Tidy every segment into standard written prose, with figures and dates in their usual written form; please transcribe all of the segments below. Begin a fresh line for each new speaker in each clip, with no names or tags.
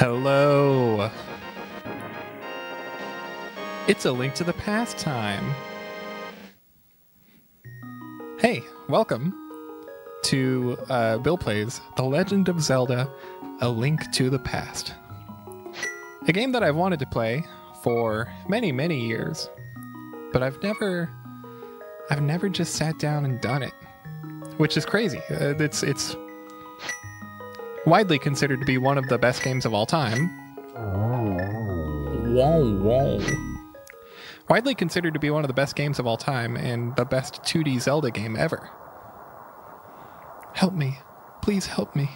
Hello. It's a Link to the Past time. Hey, welcome to Bill Plays The Legend of Zelda: A Link to the Past. A game that I've wanted to play for many, many years, but I've never just sat down and done it, which is crazy. It's widely considered to be one of the best games of all time. Widely considered to be one of the best games of all time and the best 2D Zelda game ever. Help me. Please help me.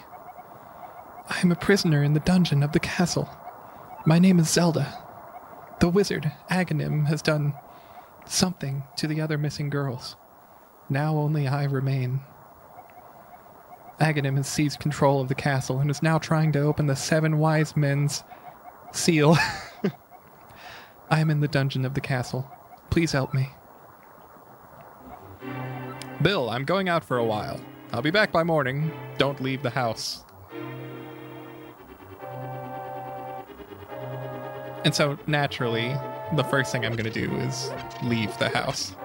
I am a prisoner in the dungeon of the castle. My name is Zelda. The wizard, Aghanim, has done something to the other missing girls. Now only I remain. Aghanim has seized control of the castle and is now trying to open the 7 wise men's seal. I am in the dungeon of the castle. Please help me. Bill, I'm going out for a while. I'll be back by morning. Don't leave the house. And so, naturally, the first thing I'm going to do is leave the house.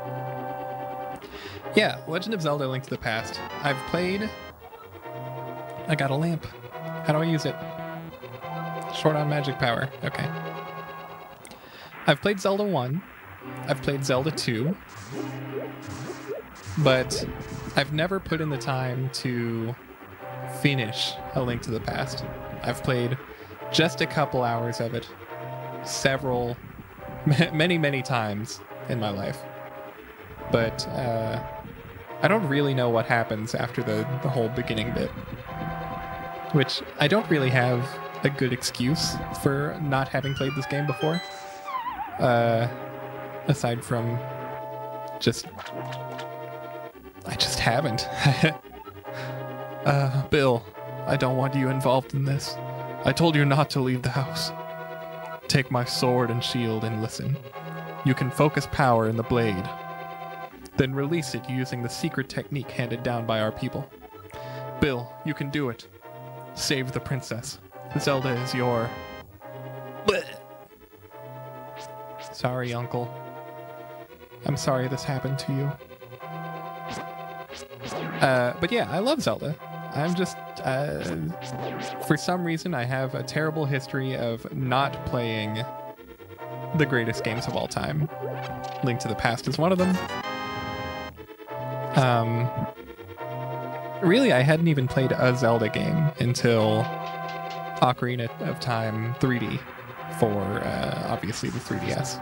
Yeah, Legend of Zelda: Link to the Past. I've played... I got a lamp. How do I use it? Short on magic power. Okay. I've played Zelda 1. I've played Zelda 2. But I've never put in the time to finish A Link to the Past. I've played just a couple hours of it. Many times in my life. But I don't really know what happens after the whole beginning bit. Which I don't really have a good excuse for not having played this game before. Aside from just... I just haven't. Bill, I don't want you involved in this. I told you not to leave the house. Take my sword and shield and listen. You can focus power in the blade. Then release it using the secret technique handed down by our people. Bill, you can do it. Save the princess. Zelda is your... Blech. Sorry, Uncle. I'm sorry this happened to you. But yeah, I love Zelda. I'm just... for some reason, I have a terrible history of not playing the greatest games of all time. Link to the Past is one of them. Really, I hadn't even played a Zelda game until Ocarina of Time 3D for, obviously, the 3DS.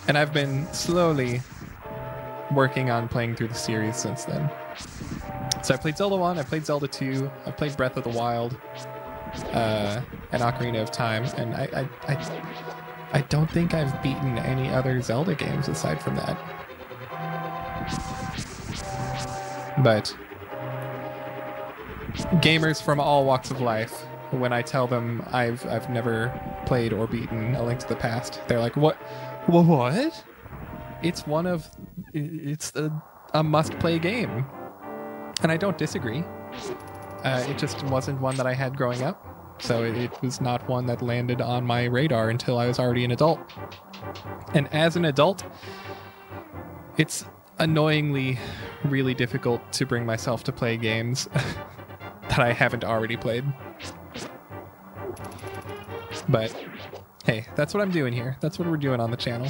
And I've been slowly working on playing through the series since then. So I played Zelda 1, I played Zelda 2, I played Breath of the Wild, and Ocarina of Time, and I don't think I've beaten any other Zelda games aside from that. But gamers from all walks of life, when I tell them I've never played or beaten A Link to the Past, they're like, What? It's a must-play game. And I don't disagree. It just wasn't one that I had growing up. So it was not one that landed on my radar until I was already an adult. And as an adult, it's annoyingly really difficult to bring myself to play games that I haven't already played. But hey, that's what I'm doing here. That's what we're doing on the channel.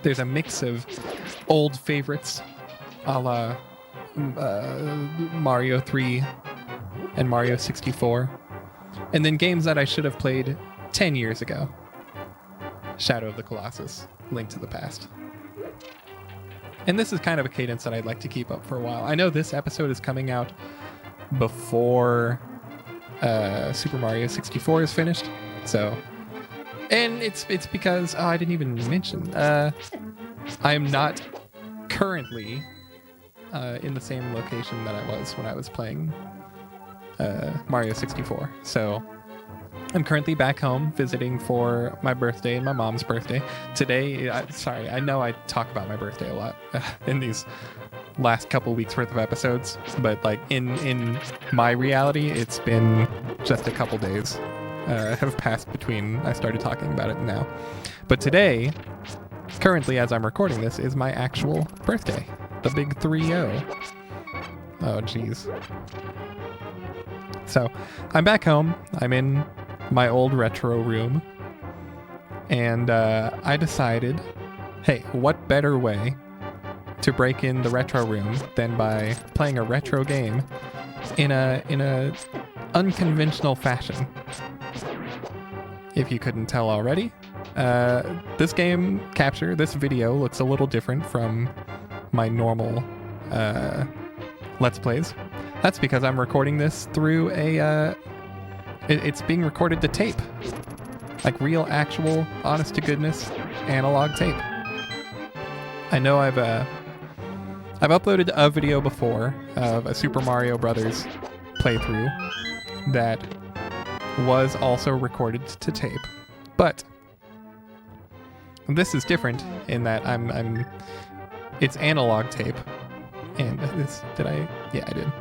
There's a mix of old favorites a la Mario 3 and Mario 64, and then games that I should have played 10 years ago. Shadow of the Colossus, Link to the Past. And this is kind of a cadence that I'd like to keep up for a while. I know this episode is coming out before Super Mario 64 is finished, so... And it's because... Oh, I didn't even mention. I am not currently in the same location that I was when I was playing Mario 64. So I'm currently back home visiting for my birthday and my mom's birthday. Today, sorry, I know I talk about my birthday a lot in these last couple weeks worth of episodes, but like in my reality, it's been just a couple days have passed between I started talking about it and now. But today, currently as I'm recording this, is my actual birthday. The big 3-0. Oh, jeez. So, I'm back home. I'm in my old retro room. And I decided, hey, what better way to break in the retro room than by playing a retro game in a unconventional fashion. If you couldn't tell already, this game capture, this video looks a little different from my normal Let's Plays. That's because I'm recording this through it's being recorded to tape. Like real, actual, honest to goodness analog tape. I know I've uploaded a video before of a Super Mario Brothers playthrough that was also recorded to tape, but this is different in that it's analog tape, and yeah, I did.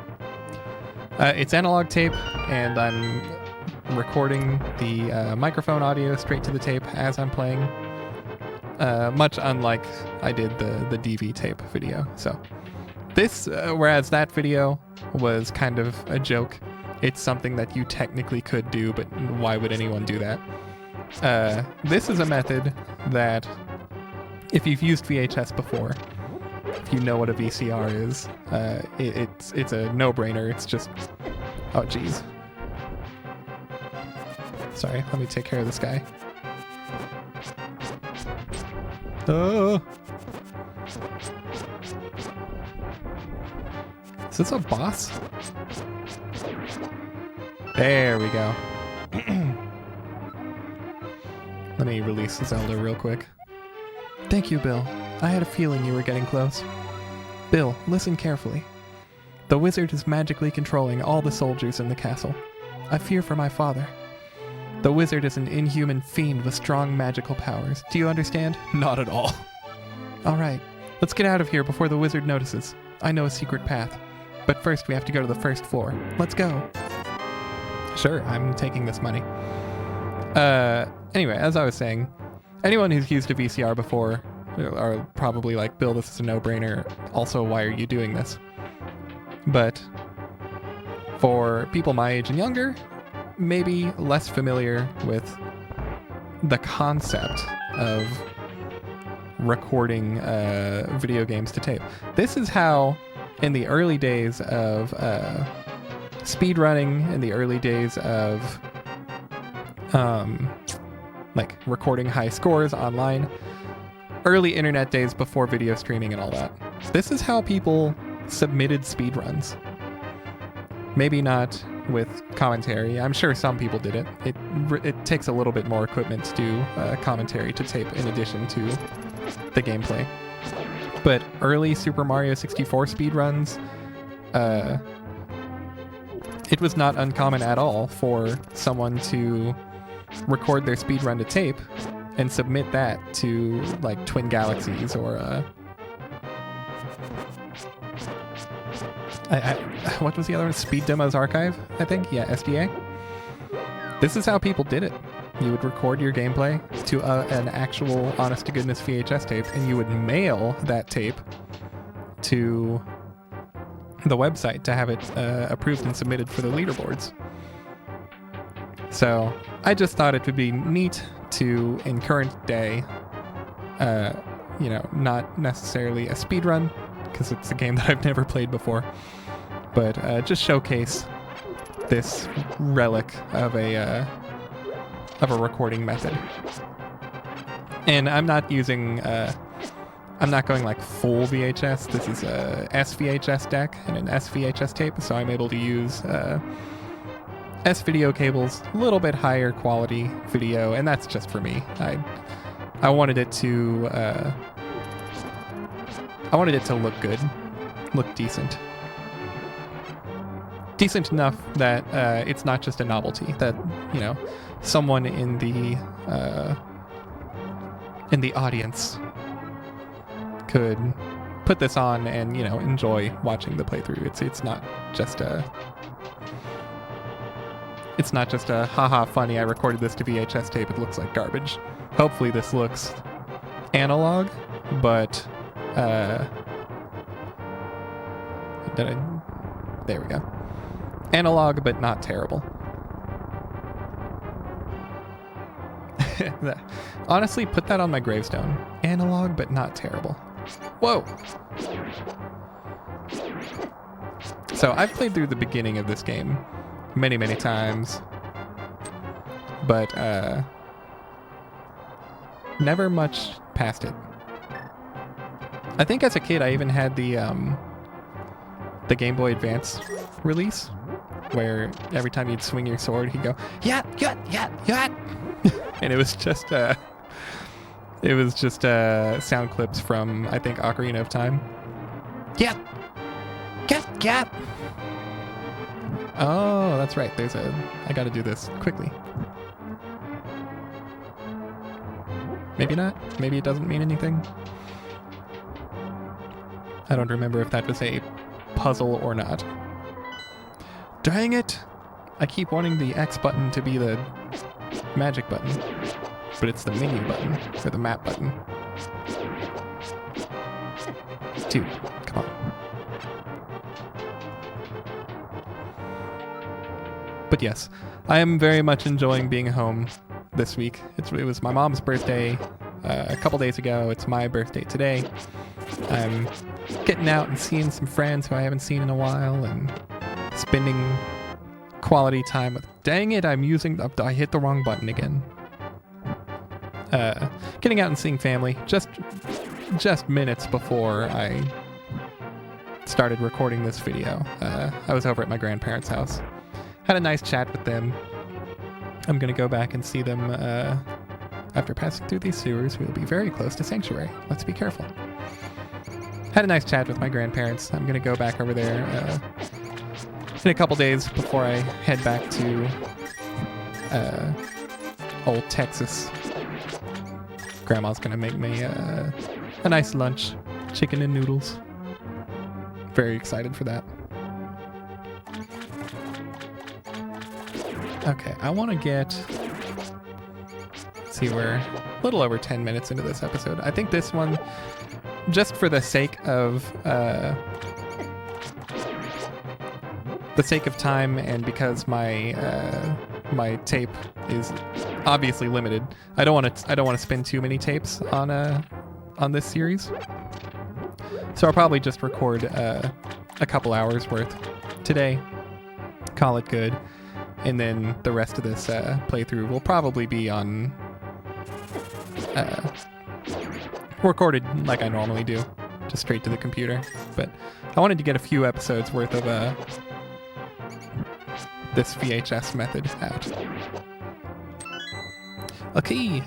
It's analog tape, and I'm recording the microphone audio straight to the tape as I'm playing, much unlike I did the DV tape video. So this, whereas that video was kind of a joke, it's something that you technically could do, but why would anyone do that? This is a method that, if you've used VHS before, if you know what a VCR is, it's a no-brainer. It's just, oh geez. Sorry, let me take care of this guy. Oh! Is this a boss? There we go. Let me release Zelda real quick. Thank you, Bill. I had a feeling you were getting close. Bill, listen carefully. The wizard is magically controlling all the soldiers in the castle. I fear for my father. The wizard is an inhuman fiend with strong magical powers. Do you understand? Not at all. All right, let's get out of here before the wizard notices. I know a secret path. But first we have to go to the first floor. Let's go. Sure, I'm taking this money. Anyway, as I was saying, anyone who's used a VCR before are probably like, Bill, this is a no-brainer. Also, why are you doing this? But for people my age and younger, maybe less familiar with the concept of recording video games to tape. This is how, in the early days of speedrunning, in the early days of like recording high scores online, early internet days before video streaming and all that, this is how people submitted speedruns. Maybe not with commentary. I'm sure some people did it. It takes a little bit more equipment to do commentary to tape in addition to the gameplay. But early Super Mario 64 speedruns, it was not uncommon at all for someone to record their speedrun to tape and submit that to like Twin Galaxies or what was the other one? Speed Demos Archive, I think? Yeah, SDA. This is how people did it. You would record your gameplay to an actual honest-to-goodness VHS tape, and you would mail that tape to the website to have it approved and submitted for the leaderboards. So I just thought it would be neat to, in current day, not necessarily a speedrun, because it's a game that I've never played before, but just showcase this relic of a recording method. And I'm not using, I'm not going like full VHS. This is a SVHS deck and an SVHS tape, so I'm able to use S-video cables, a little bit higher quality video, and that's just for me. I wanted it to look good, look decent. Decent enough that it's not just a novelty, that, someone in the audience could put this on and, enjoy watching the playthrough. It's not just it's not just a haha funny, I recorded this to VHS tape, it looks like garbage. Hopefully this looks analog, but there we go. Analog, but not terrible. Honestly, put that on my gravestone. Analog, but not terrible. Whoa! So I've played through the beginning of this game many, many times, but never much past it. I think as a kid I even had the Game Boy Advance release, where every time you'd swing your sword, he'd go, "Yat, yat, yat, yat," and it was just sound clips from, I think, Ocarina of Time. Yat, yat, yat. Oh, that's right. I got to do this quickly. Maybe not. Maybe it doesn't mean anything. I don't remember if that was a puzzle or not. Dang it! I keep wanting the X button to be the magic button, but it's the menu button, or the map button. Dude, come on. But yes, I am very much enjoying being home this week. It was my mom's birthday a couple days ago. It's my birthday today. I'm getting out and seeing some friends who I haven't seen in a while and spending quality time with... Dang it, I hit the wrong button again. Getting out and seeing family just minutes before I started recording this video. I was over at my grandparents' house. Had a nice chat with them. I'm going to go back and see them after passing through these sewers. We'll be very close to Sanctuary. Let's be careful. Had a nice chat with my grandparents. I'm going to go back over there in a couple days before I head back to old Texas. Grandma's going to make me a nice lunch. Chicken and noodles. Very excited for that. Okay, I want to get... Let's see, we're a little over 10 minutes into this episode. I think this one, just for the sake of time, and because my tape is obviously limited, I don't want to spend too many tapes on this series. So I'll probably just record a couple hours worth today, call it good. And then the rest of this playthrough will probably be on recorded like I normally do, just straight to the computer. But I wanted to get a few episodes worth of this VHS method out. Okay.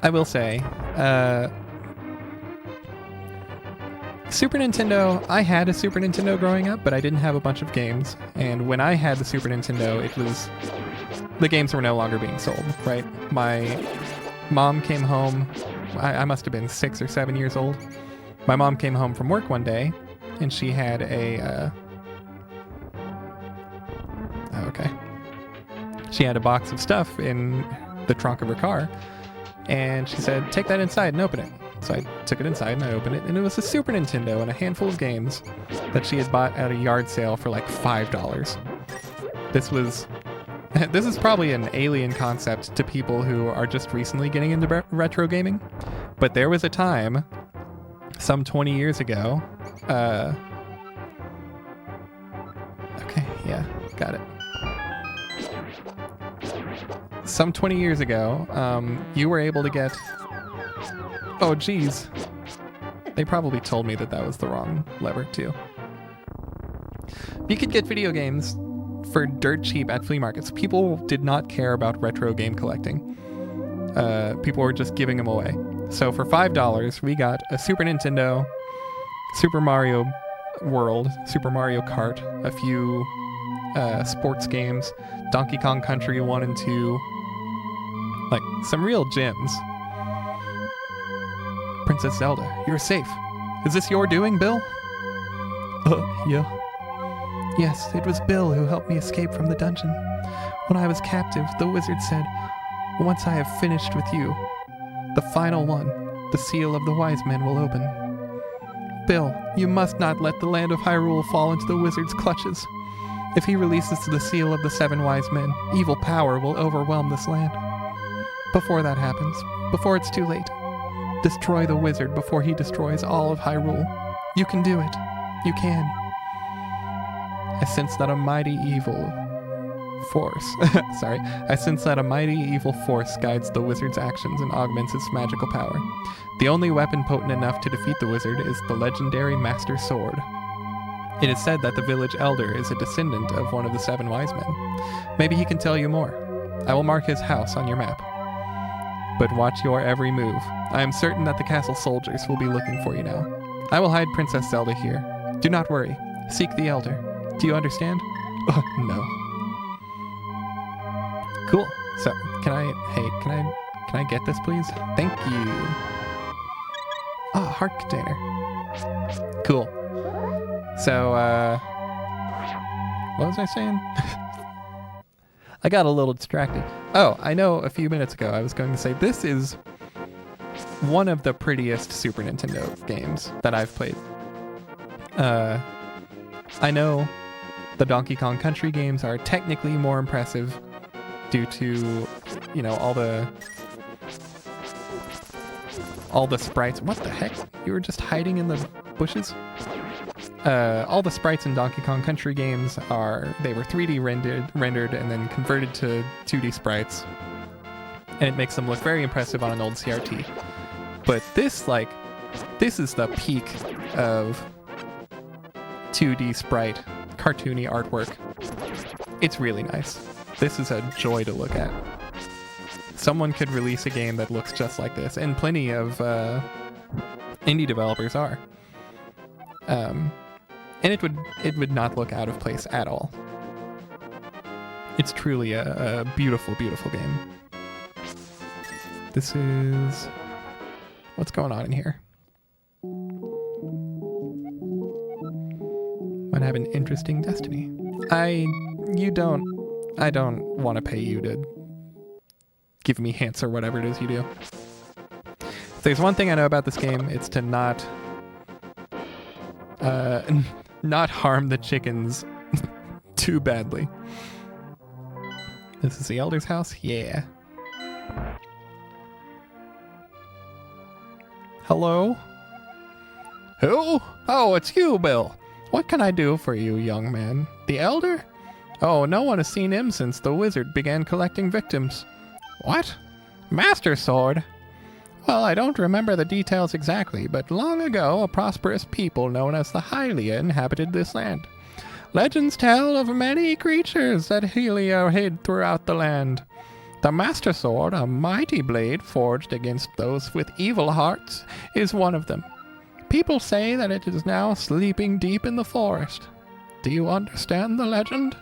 I will say, Super Nintendo, I had a Super Nintendo growing up, but I didn't have a bunch of games. And when I had the Super Nintendo, the games were no longer being sold, right? My mom came home, I must have been 6 or 7 years old. My mom came home from work one day, and she had she had a box of stuff in the trunk of her car, and she said, "Take that inside and open it." So I took it inside and I opened it, and it was a Super Nintendo and a handful of games that she had bought at a yard sale for like $5. This is probably an alien concept to people who are just recently getting into retro gaming, but there was a time, some 20 years ago, okay, yeah, got it. Some 20 years ago, you were able to get... Oh, geez. They probably told me that was the wrong lever, too. You could get video games for dirt cheap at flea markets. People did not care about retro game collecting. People were just giving them away. So for $5, we got a Super Nintendo, Super Mario World, Super Mario Kart, a few sports games, Donkey Kong Country 1 and 2, like some real gems. Princess Zelda, you're safe. Is this your doing, Bill? Yeah. Yes, it was Bill who helped me escape from the dungeon. When I was captive, the wizard said, once I have finished with you, the final one, the seal of the wise men will open. Bill, you must not let the land of Hyrule fall into the wizard's clutches. If he releases the seal of the 7 wise men, evil power will overwhelm this land. Before that happens, before it's too late, destroy the wizard before he destroys all of Hyrule. You can do it. You can. I sense that a mighty evil force guides the wizard's actions and augments its magical power. The only weapon potent enough to defeat the wizard is the legendary Master Sword. It is said that the village elder is a descendant of one of the 7 wise men. Maybe he can tell you more. I will mark his house on your map. But watch your every move. I am certain that the castle soldiers will be looking for you now. I will hide Princess Zelda here. Do not worry. Seek the elder. Do you understand? No. Cool. So, can I get this, please? Thank you. Heart container. Cool. So, what was I saying? I got a little distracted. Oh, I know a few minutes ago I was going to say this is one of the prettiest Super Nintendo games that I've played. I know the Donkey Kong Country games are technically more impressive due to, you know, all the sprites. What the heck? You were just hiding in the bushes? All the sprites in Donkey Kong Country games they were 3D rendered and then converted to 2D sprites. And it makes them look very impressive on an old CRT. But this is the peak of 2D sprite, cartoony artwork. It's really nice. This is a joy to look at. Someone could release a game that looks just like this, and plenty of indie developers are. And it would not look out of place at all. It's truly a beautiful, beautiful game. This is... What's going on in here? Might have an interesting destiny. I don't want to pay you to give me hints or whatever it is you do. If there's one thing I know about this game, it's to not harm the chickens too badly. This is the Elder's house? Yeah. Hello? Who? Oh, it's you, Bill. What can I do for you, young man? The Elder? Oh, no one has seen him since the wizard began collecting victims. What? Master Sword? Well, I don't remember the details exactly, but long ago a prosperous people known as the Hylia inhabited this land. Legends tell of many creatures that Hylia hid throughout the land. The Master Sword, a mighty blade forged against those with evil hearts, is one of them. People say that it is now sleeping deep in the forest. Do you understand the legend?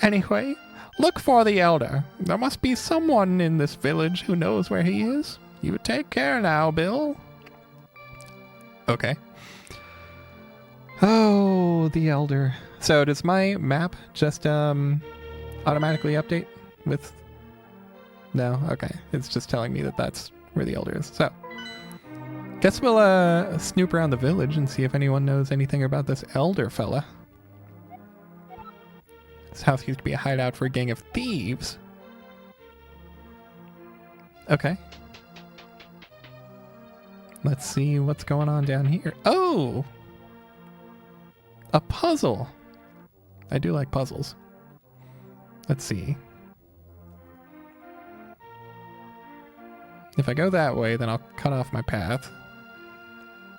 Anyway, look for the Elder. There must be someone in this village who knows where he is. You take care now, Bill. Okay. Oh, the Elder. So does my map just automatically update with... No? Okay. It's just telling me that that's where the Elder is. So, guess we'll snoop around the village and see if anyone knows anything about this Elder fella. This house used to be a hideout for a gang of thieves. Okay. Let's see what's going on down here. Oh! A puzzle. I do like puzzles. Let's see. If I go that way, then I'll cut off my path.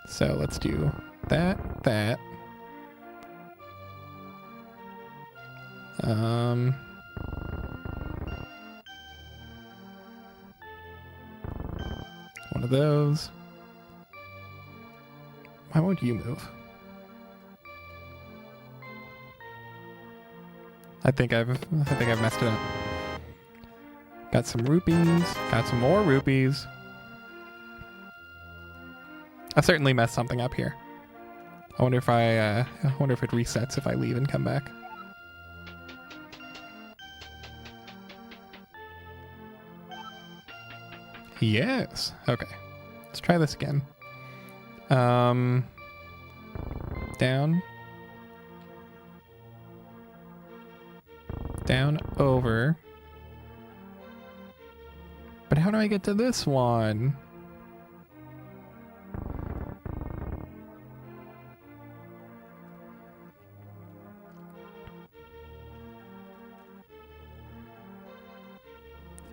So let's do that. One of those. Why won't you move? I think I've messed it up. Got some rupees. Got some more rupees. I certainly messed something up here. I wonder if I wonder if it resets if I leave and come back. Yes. Okay. Let's try this again. Down. Down, over. But how do I get to this one?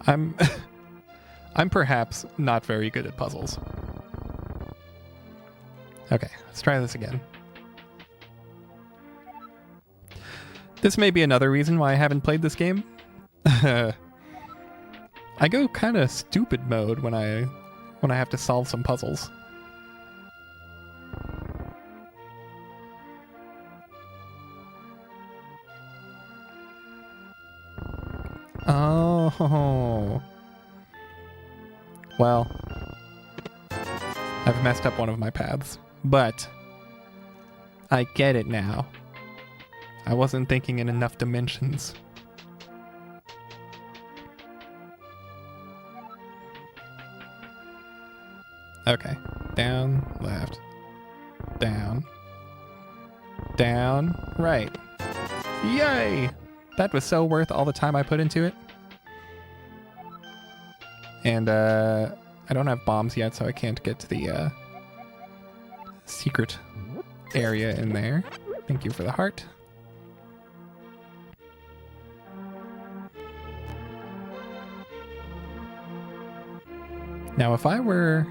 I'm perhaps not very good at puzzles. Okay, let's try this again. This may be another reason why I haven't played this game. I go kind of stupid mode when I have to solve some puzzles. Oh. Well, I've messed up one of my paths, but I get it now. I wasn't thinking in enough dimensions. Okay. Down, left. Down. Down, right. Yay! That was so worth all the time I put into it. And, I don't have bombs yet, so I can't get to the, secret area in there. Thank you for the heart. Now, if I were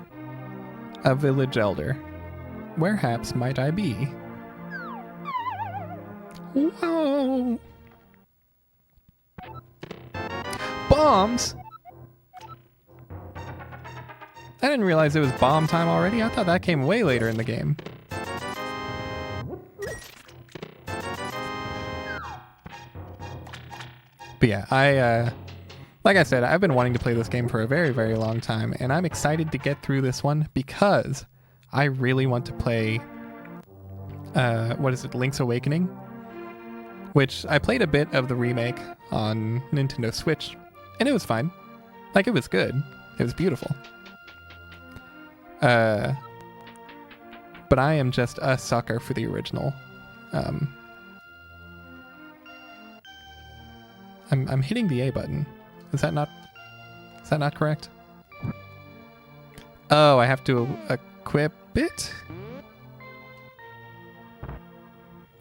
a village elder, wherehaps might I be? Whoa! Bombs? I didn't realize it was bomb time already. I thought that came way later in the game. But yeah, like I said, I've been wanting to play this game for a very, very long time, and I'm excited to get through this one because I really want to play, what is it, Link's Awakening? Which I played a bit of the remake on Nintendo Switch, and it was fine. Like, it was good. It was beautiful. But I am just a sucker for the original. I'm hitting the A button. Is that not correct? Oh, I have to equip it?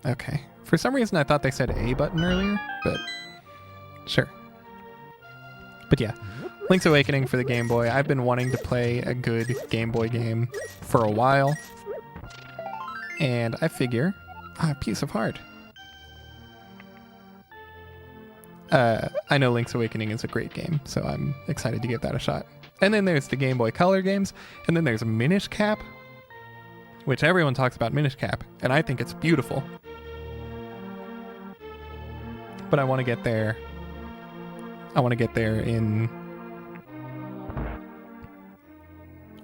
Okay. For some reason I thought they said A button earlier, but sure. But yeah, Link's Awakening for the Game Boy. I've been wanting to play a good Game Boy game for a while. And I figure, piece of heart. I know Link's Awakening is a great game, so I'm excited to give that a shot. And then there's the Game Boy Color games, and then there's Minish Cap, which everyone talks about Minish Cap, and I think it's beautiful. But I want to get there. I want to get there in...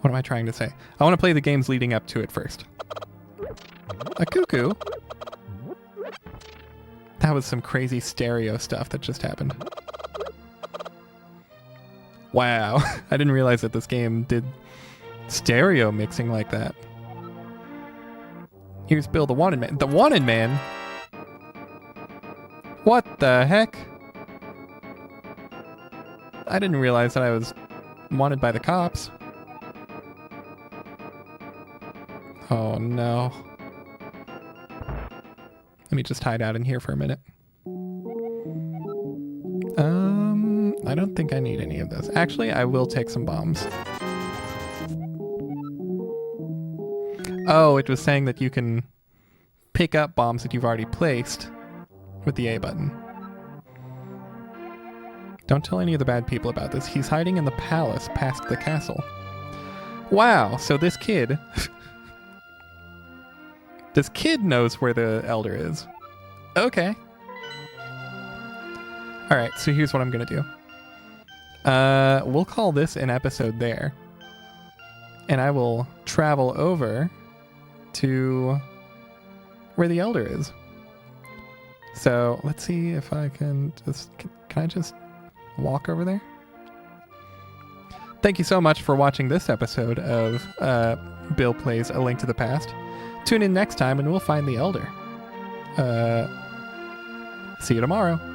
What am I trying to say? I want to play the games leading up to it first. A cuckoo? That was some crazy stereo stuff that just happened. Wow, I didn't realize that this game did stereo mixing like that. Here's Bill the Wanted Man. The Wanted Man? What the heck? I didn't realize that I was wanted by the cops. Oh no. Let me just hide out in here for a minute. I don't think I need any of those. Actually, I will take some bombs. Oh, it was saying that you can pick up bombs that you've already placed with the A button. Don't tell any of the bad people about this. He's hiding in the palace past the castle. Wow, so this kid... this kid knows where the elder is. Okay. Alright, so here's what I'm gonna do. We'll call this an episode there. And I will travel over to where the Elder is. So let's see if I can just... Can I just walk over there? Thank you so much for watching this episode of Bill Plays A Link to the Past. Tune in next time and we'll find the Elder. See you tomorrow.